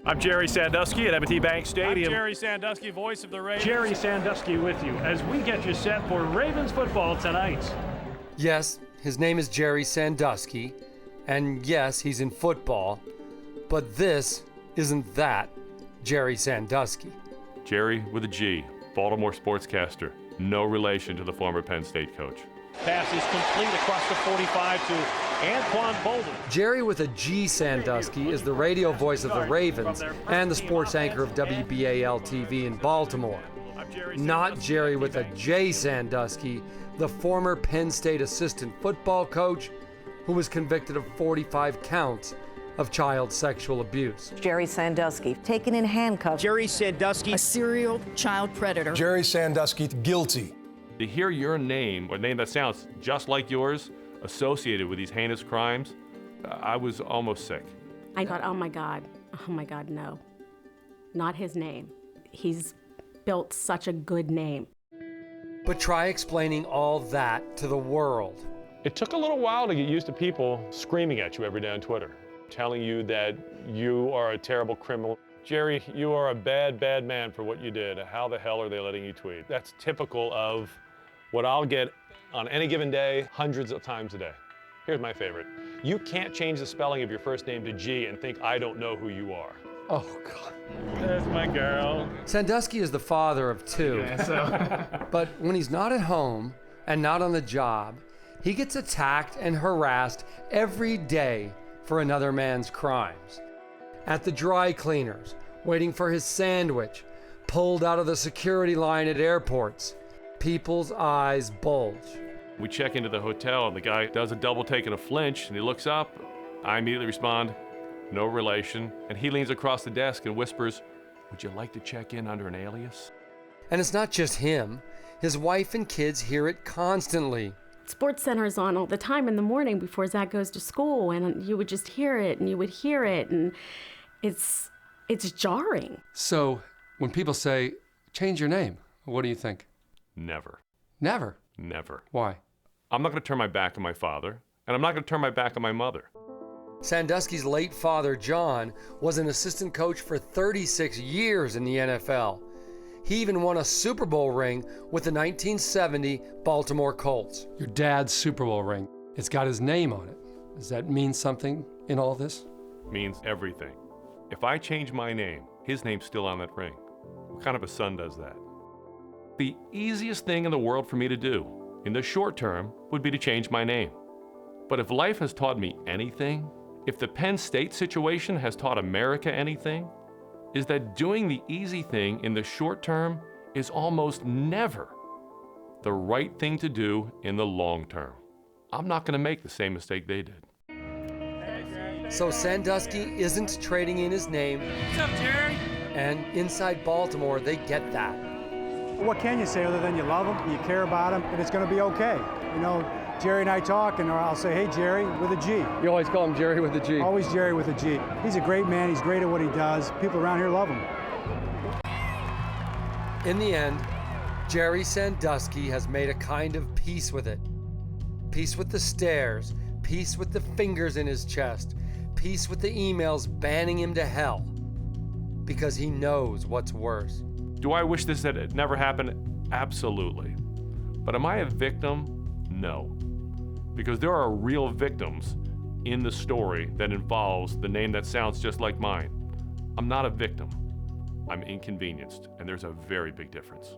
I'm Jerry Sandusky at M&T Bank Stadium. I'm Gerry Sandusky, voice of the Ravens. Gerry Sandusky with you as we get you set for Ravens football tonight. Yes, his name is Gerry Sandusky, and yes, he's in football, but this isn't that Gerry Sandusky. Jerry with a G, Baltimore sportscaster, no relation to the former Penn State coach. Pass is complete across the 45 to Anquan Bolden. Jerry with a G Sandusky is the radio voice of the Ravens and the sports anchor of WBAL-TV in Baltimore. Not Jerry with a J Sandusky, the former Penn State assistant football coach who was convicted of 45 counts of child sexual abuse. Gerry Sandusky, taken in handcuffs. Gerry Sandusky, a serial child predator. Gerry Sandusky, guilty. To hear your name, or a name that sounds just like yours, associated with these heinous crimes, I was almost sick. I thought, oh my God, no. Not his name. He's built such a good name. But try explaining all that to the world. It took a little while to get used to people screaming at you every day on Twitter, telling you that you are a terrible criminal. Jerry, you are a bad, bad man for what you did. How the hell are they letting you tweet? That's typical of what I'll get on any given day, hundreds of times a day. Here's my favorite. You can't change the spelling of your first name to G and think I don't know who you are. Oh, God. There's my girl. Sandusky is the father of two. Yeah, so. But when he's not at home and not on the job, he gets attacked and harassed every day for another man's crimes. At the dry cleaners, waiting for his sandwich, pulled out of the security line at airports. People's eyes bulge. We check into the hotel and the guy does a double take and a flinch and he looks up. I immediately respond, no relation. And he leans across the desk and whispers, would you like to check in under an alias? And it's not just him. His wife and kids hear it constantly. Sports Center is on all the time in the morning before Zach goes to school, and you would just hear it, and you would hear it, and it's jarring. So when people say, change your name, what do you think? Never. Never? Never. Why? I'm not going to turn my back on my father, and I'm not going to turn my back on my mother. Sandusky's late father, John, was an assistant coach for 36 years in the NFL. He even won a Super Bowl ring with the 1970 Baltimore Colts. Your dad's Super Bowl ring. It's got his name on it. Does that mean something in all this? Means everything. If I change my name, his name's still on that ring. What kind of a son does that? The easiest thing in the world for me to do, in the short term, would be to change my name. But if life has taught me anything, if the Penn State situation has taught America anything, is that doing the easy thing in the short term is almost never the right thing to do in the long term. I'm not going to make the same mistake they did. So Sandusky isn't trading in his name. What's up, Jerry? And inside Baltimore, they get that. What can you say other than you love him, you care about him, and it's going to be okay? You know, Jerry and I talk, and I'll say, hey, Jerry, with a G. You always call him Jerry with a G. Always Jerry with a G. He's a great man. He's great at what he does. People around here love him. In the end, Gerry Sandusky has made a kind of peace with it. Peace with the stares, peace with the fingers in his chest, peace with the emails banning him to hell. Because he knows what's worse. Do I wish this had never happened? Absolutely. But am I a victim? No. Because there are real victims in the story that involves the name that sounds just like mine. I'm not a victim. I'm inconvenienced, and there's a very big difference.